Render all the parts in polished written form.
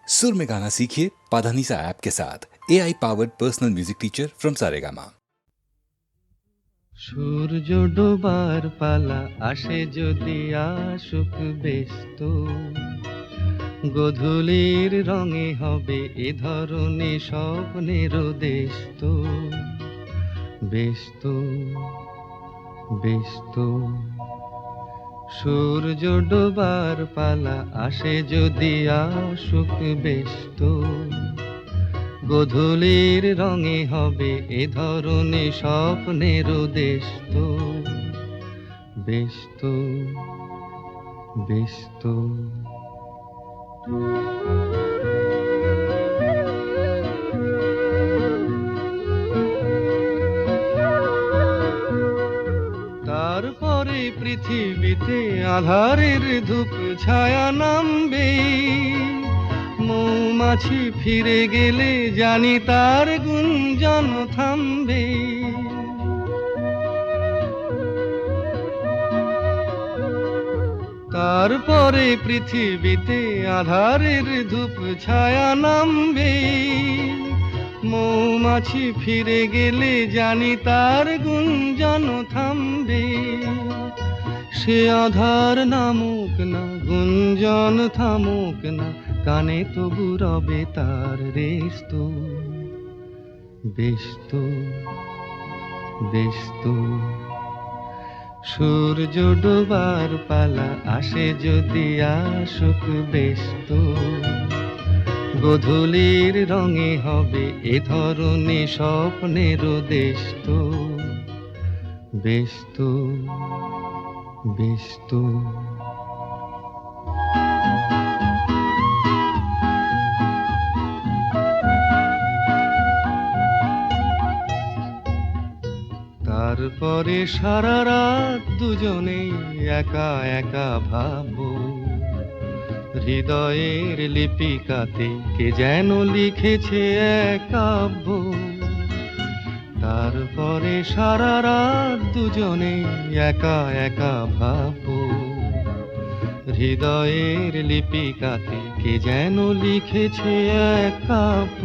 सुर में गाना सीखिए पाधानीसा ऐप के साथ। AI powered personal music teacher from Saregama. সূর্য ডোবার পালা আসে যদি আসুক ব্যস্ত, গোধূলির রঙে হবে এ ধরনে স্বপ্নের দেশ তো। ব্যস্ত ব্যস্ত সূর্য ডোবার পালা আসে যদি আসুক ব্যস্ত, গোধূলির রঙে হবে এ ধরনে স্বপ্নের দেশ তো। ব্যস্ত ব্যস্ত তারপরে পৃথিবীতে আঁধারের ধূপ ছায়া নামবে, মৌমাছি ফিরে গেলে জানি তার গুঞ্জন থামবে। তারপরে পৃথিবীতে আঁধারের ধূপ ছায়া নামবে, মৌমাছি ফিরে গেলে জানি তার গুঞ্জন থামবে। সে আধার নামুক না, গুঞ্জন থামুক না, কানে তবু রবে তার রেশ তো। ব্যস্ত ব্যস্ত সূর্য ডোবার পালা আসে যদি আসুক ব্যস্ত, গোধূলির রঙে হবে এ ধরনে স্বপ্নের দেশ তো। ব্যস্ত ব্যস্ত তারপরে সারা রাত দুজনে একা একা ভাববো, হৃদয়ের লিপিকাতে কে যেন লিখেছে এক কাব্য। তারপরে সারা রাত দুজনে একা একা ভাববো, হৃদয়ের লিপিকাতে কে যেন লিখেছে এক কাব্য।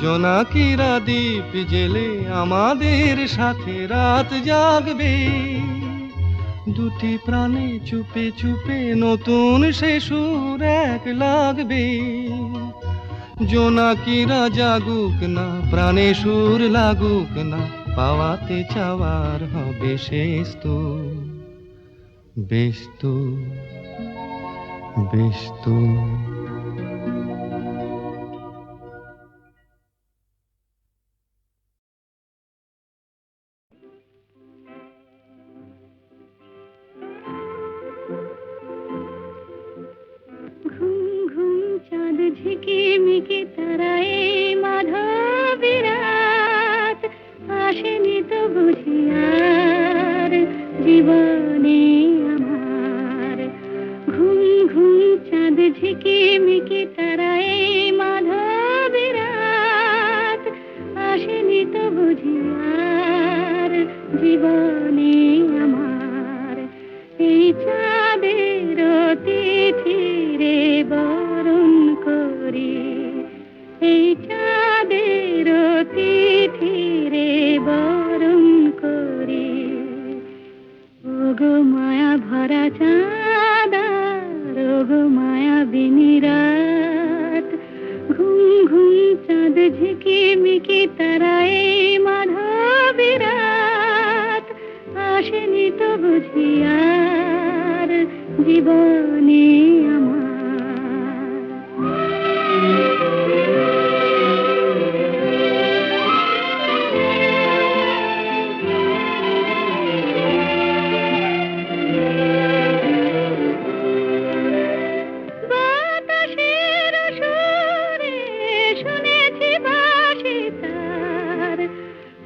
জোনাকিরা দ্বীপ জেলে আমাদের সাথে রাত জাগবে, দুটি প্রাণে চুপে চুপে নতুন সে সুর এক লাগবে। জোনাকিরা জাগুক না, প্রাণে সুর লাগুক না, পাওয়াতে চাওয়ার হবে শেষ তো। ব্যস্ত ব্যস্ত ঝিকিমিকি তারায় মাধবী রাত, আসেনি তো বুঝি আর জীবনে আমার। ঘুম ঘুম চাঁদ ঝিকিমিকি তারায় মাধবী রাত, আসেনি তো বুঝি আর জীবনে আমার। এই চাঁদের তিথিরে বরণ করি, এই চাঁদের তিথিরে বরণ করি। ওগো মায়া ভরা চাঁদার, ওগো মায়া বিনি রাত, ঘুম ঘুম চাঁদ ঝিকিমিকি তারায় মাধবী রাত, আসেনি তো বুঝি আর জীবনে আমার। বাতাসের সুরে শুনেছি বাঁশি তার,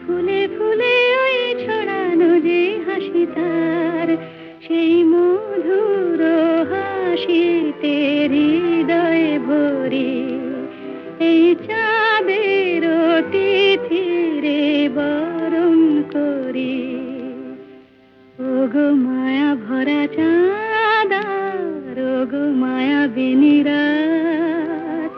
ফুলে ফুলে ওই ছড়ানো যে হাসি তার, সেই মধুর হাসিতে হৃদয় ভরে। এই চাঁদের তিথিরে বরণ করি, ওগো মায়া ভরা চাঁদার গো মায়াবিনী রাত।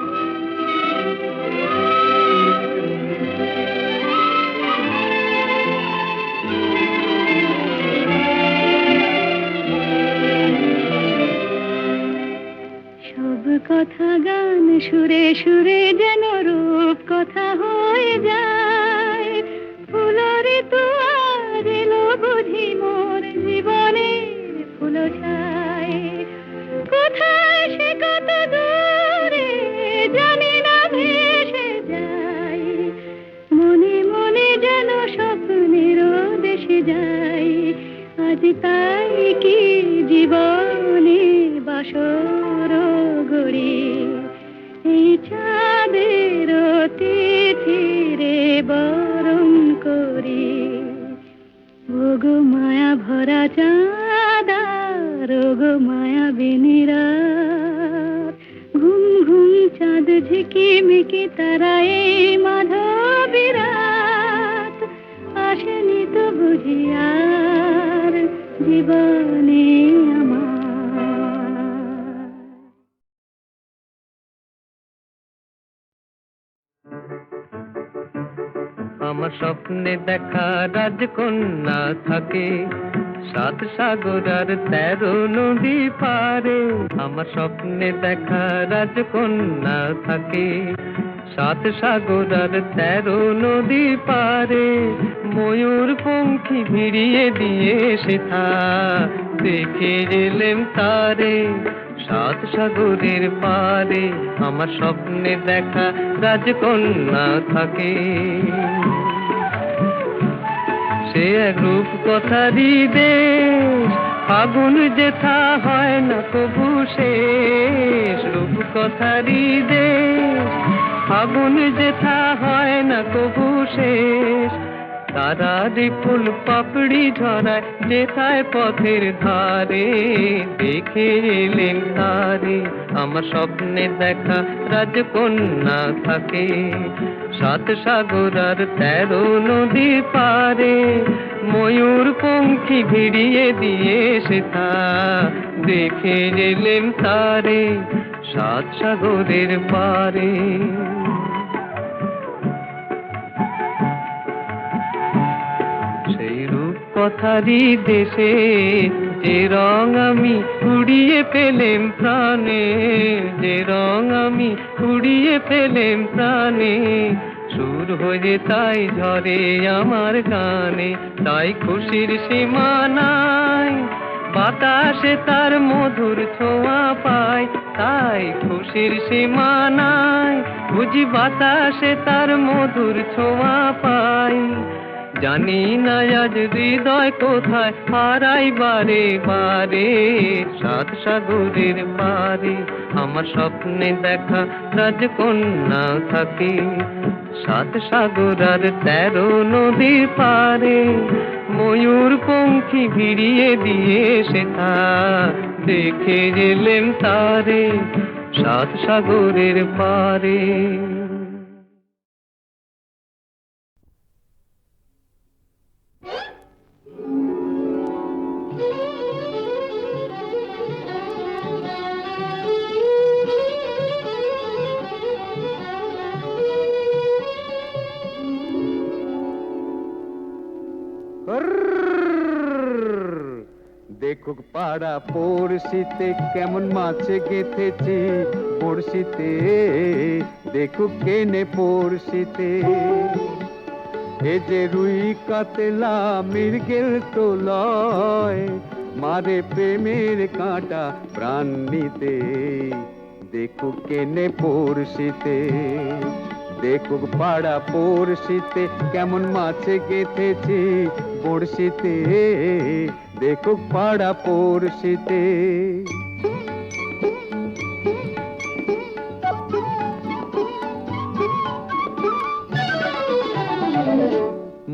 সব কথা গান সুরে সুরে যেন রূপ কথা হয়ে যায়। ফুলরে তো আজ এলো বুঝি মোর জীবনের ফুল ছায়। কোথায় সে কত দূরে জানি না ভেসে যায়। মনে মনে যেন স্বপ্নের দেশে যাই। আজ তাই কি জীবনে বাসর গড়ি। এই চাঁদের তিথিরে বরণ করি। ওগো মায়া ভরা চাঁদার গো মায়াবিনী রাত। ঘুম ঘুম চাঁদ ঝিকিমিকি তারা এই মাধবী রাত। আসেনি তো বুঝি আর জীবনে আমার। আমার স্বপ্নে দেখা রাজকন্যা থাকে 7 সাগর আর 13 নদী পারে। আমার স্বপ্নে দেখা রাজকন্যা থাকে 7 সাগর আর 13 নদী পারে। ময়ূর পঙ্খী ভিড়িয়ে দিয়ে সেথা দেখে এলেম তারে 7 সাগরের পারে। আমার স্বপ্নে দেখা রাজকন্যা থাকে। সে এক রূপ কথারই দেশ, ফাগুন যেথা হয় না কবু শেষ। রূপ কথারই দেশ, ফাগুন যেথা হয় না কবু শেষ। তারারি ফুল পাপড়ি ঝরায় যেথায় পথের ধারে। দেখে এলেন তারে আমার স্বপ্নে দেখা রাজকন্যা থাকে 7 সাগর আর 13 নদী পারে। ময়ূর পঙ্খী ভিড়িয়ে দিয়ে সেথা দেখে এলেন তারে 7 সাগরের পারে। সেই রূপ কথারই দেশে যে রং আমি উড়িয়ে পেলেম প্রাণে। যে রং আমি উড়িয়ে পেলেম প্রাণে। সুর হয়ে তাই ঝরে আমার গানে। তাই খুশির সীমা নাই, বাতাসে তার মধুর ছোঁয়া পাই। তাই খুশির সীমা নাই, বুঝি বাতাসে তার মধুর ছোঁয়া পাই। জানি না আজ হৃদয় কোথায় হারাই বারে বারে 7 সাগরের পারে। আমার স্বপ্নে দেখা রাজকন্যা থাকে 7 সাগর আর 13 নদীর পারে। ময়ূর পঙ্খী ভিড়িয়ে দিয়ে সেথা দেখে এলেম তারে 7 সাগরের পারে। দেখুক পাড়া পড়শিতে কেমন মাছে গেঁথেছি পড়শিতে। দেখুক কেনে পড়শিতে। এ যে রুই কাতলা মৃগেল তো লয়, মারে প্রেমের কাঁটা প্রাণ নিতে। দেখুক কেনে পড়শিতে। দেখুক পাড়া পড়শিতে কেমন মাছে গেঁথেছি বড়শিতে। দেখুক পাড়া পড়শিতে।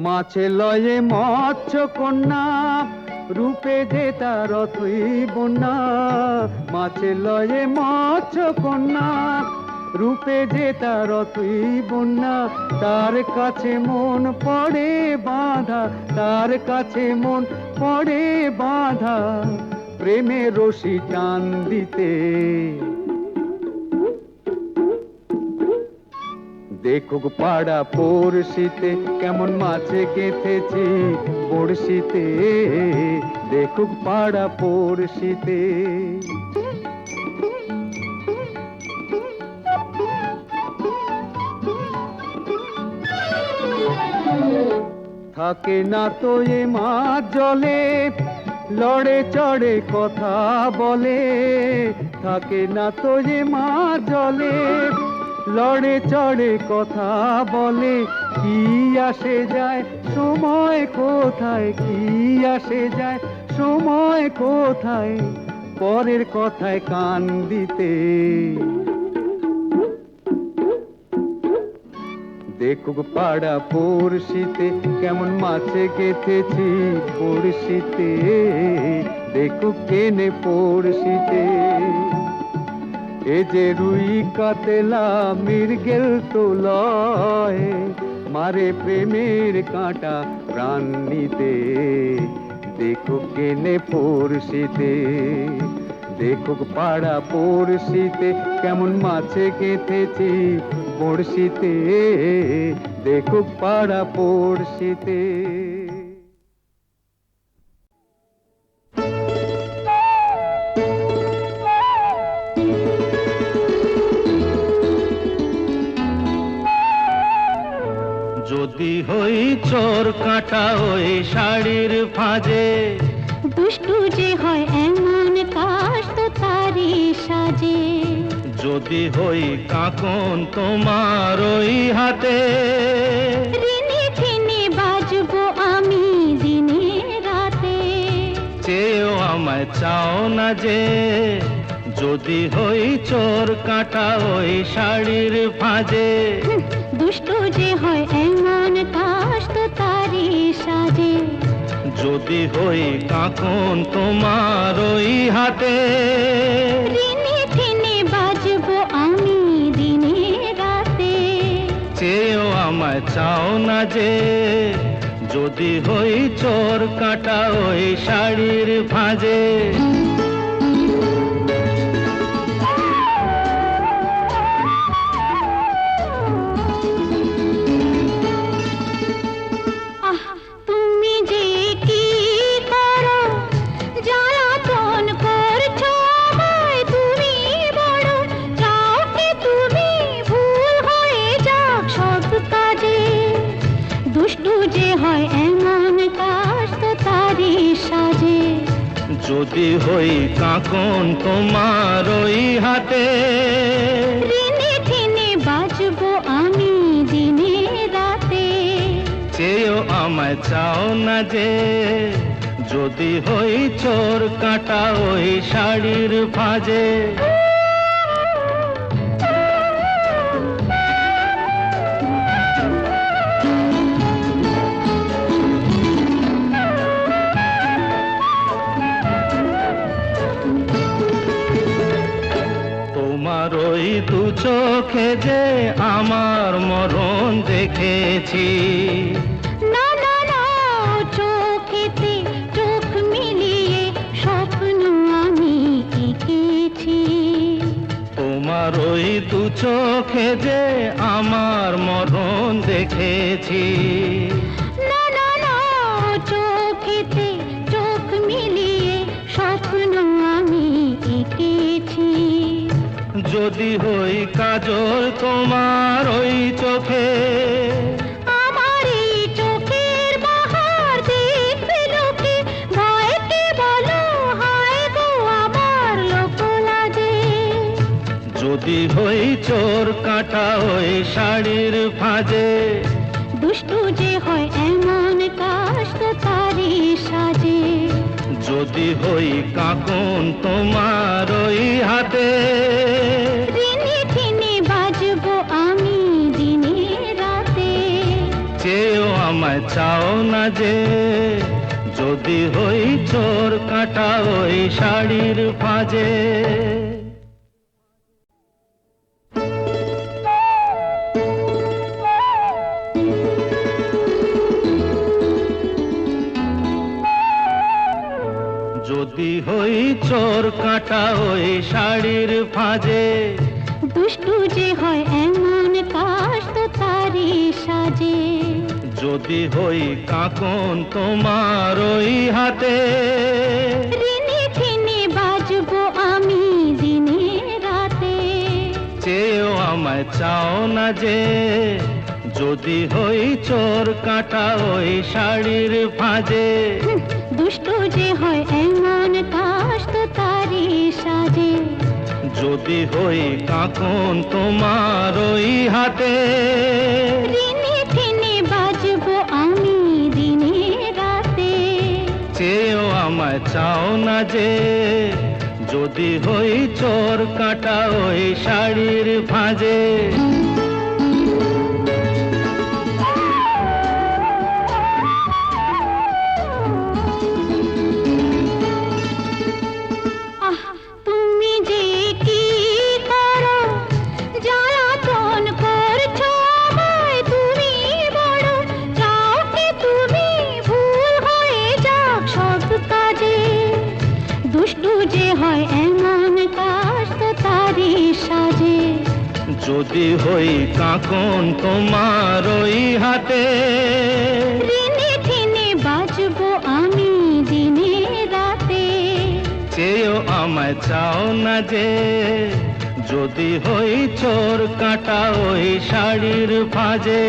মাছে লয়ে মৎস্য কন্যা, রূপে যে তার অতই বন্যা। মাছে লয়ে মৎস্য কন্যা, রূপে যে তার অতই বন্যা, তার কাছে মন পড়ে বাঁধা, তার কাছে মন পড়ে বাঁধা, প্রেমে রশি টান দিতে। দেখুক পাড়া পড়শিতে কেমন মাছে গেঁথেছি বড়শিতে, দেখুক পাড়া পড়শিতে। থাকে না তো এ মাছ জলে, লড়ে চড়ে কথা বলে, থাকে না তো এ মাছ জলে, লড়ে চড়ে কথা বলে। কি আসে যায় সময় কোথায়, কি আসে যায় সময় কোথায়, পরের কথায় কান দিতে। দেখুক পাড়া পড়শিতে কেমন মাছে গেঁথেছি পড়শিতে, দেখুক কেনে পড়শিতে। এ যে রুই কাতলা মৃগেল তো লয়, মারে প্রেমের কাঁটা প্রাণ নিতে। দেখুক কেনে পড়শিতে, দেখুক পাড়া পড়শিতে কেমন মাছে গেঁথেছি পড়শিতে, দেখুক পাড়া পড়শিতে। যদি হই চোর কাঁটা ওই শাড়ির ফাঁজে, দুষ্টু যে হয় এমন কাশ তো তারি সাজে। যদি হই কাকন তোমার ওই হাতে, রিনি ছিনি বাজবো আমি দিনে রাতে। চেয়েও আমায় চাও না যে, যদি হই চোর কাঁটা ওই শাড়ির ফাঁজে। দুষ্টু যে হয় এমন কাশ তো তারি সাজে। যদি হই কাকন তোমার ওই হাতে, রিনি ছিনি বাজবো আমি দিনে রাতে। চেয়েও আমায় চাও না যে, যদি হই চোর কাঁটা ওই শাড়ির ভাঁজে। তুমি যে কি করো, জ্বালাতন করছো আমায় তুমি বড়। চাও কি তুমি ভুল হয়ে যাক সব কাজে। দুষ্টু যে হয় এমন কাশ তো তারি সাজে। যদি হই কাকন তোমার ওই হাতে, রিনি ছিনি বাজবো আমি দিনে রাতে। চেয়েও আমায় চাও না যে, যদি হই চোর কাঁটা ওই শাড়ির ভাঁজে। তোমার ওই দু চোখে যে আমার মরণ দেখেছি। না না না, চোখেতে চোখ মিলিয়ে স্বপ্ন আমি এঁকেছি। তোমার ওই দু চোখে যে আমার মরণ দেখেছি। না না না, চোখেতে চোখ মিলিয়ে স্বপ্ন আমি এঁকেছি। যদি হই কাজল তোমার ওই চোখে, আমার এই চোখের বাহার দেখবে লোকে। ভয়কে বলো হায় গো আমার লোক লাগে। যদি হই চোর কাঁটা ওই শাড়ির ভাঁজে। দুষ্টু যে হয় এমন কাশ তো তারি সাজে। যদি হই কাকন তোমার ওই হাতে, রিনি ছিনি বাজবো আমি দিনে রাতে। চেয়েও আমায় চাও না যে, যদি হই চোর কাঁটা ওই শাড়ির ভাঁজে। হই চোর কাঁটা ওই শাড়ির ফাঁজে, দুষ্টু যে হয় এমন কাশ তো তারি সাজে। যদি হই কাঁকন তোমার ওই হাতে, রিনি ঝিনি বাজবো আমি দিনে রাতে। চেয়েও আমায় চাও না যে, যদি হই চোর কাঁটা ওই শাড়ির ফাঁজে। দুষ্টু যে হয় এমন কাশ তো তারি সাজে। যদি হই কাঁকন তোমার ওই হাতে, রিনি ঝিনি বাজবো আমি দিনে রাতে। চেয়েও আমায় চাও না যে, যদি হই চোর কাঁটা ওই শাড়ির ফাঁজে। আহ তুমি যে কি করো, জ্বালাতন করছো আমায় তুমি বড়। চাও কি তুমি ভুল হয়ে যাক সব কাজে। দুষ্টু যে হয় এমন কাশ তো তারি সাজে। যদি হই কাঁকন তোমার ওই হাতে, রিনি ঝিনি বাজবো আমি দিনে রাতে। চেয়েও আমায় চাও না যে, যদি হই চোর কাঁটা ওই শাড়ির ফাঁজে।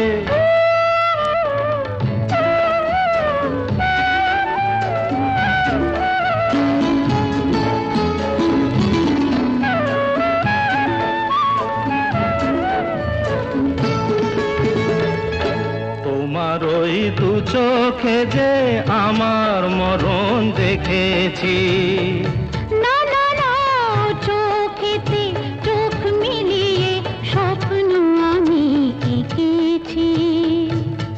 তোমার ওই দু চোখে যে আমার মরণ দেখেছি, না না না চোখেতে চোখ মিলিয়ে স্বপ্ন আমি এঁকেছি।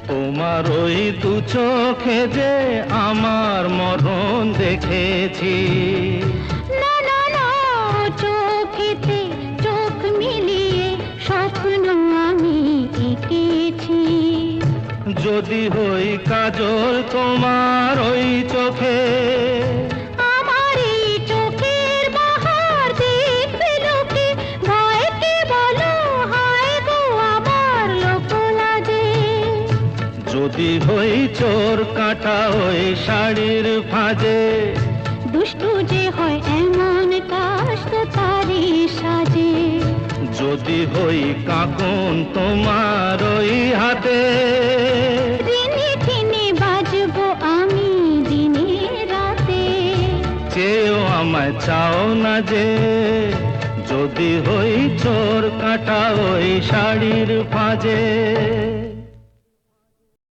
তোমার ওই দু চোখে যে আমার মরণ দেখেছি। না না না চোখেতে চোখ মিলিয়ে স্বপ্ন আমি এঁকেছি। যদি হই কাজল তোমার ওই চোখে, আমার এই চোখের বাহার দেখবে লোকে। ভয় কি বলো হায় গো আমার লোক লাজে। যদি হই চোর কাঁটা ওই শাড়ির ফাঁজে। দুষ্টু যে হয় এমন কাশ তো তারি সাজে। যদি হই কাঁকন তোমার ওই হাতে, রিনি ঝিনি বাজবো আমি দিনে রাতে। চেয়েও আমায় চাও না যে, যদি হই চোর কাঁটা ওই শাড়ির ফাঁজে।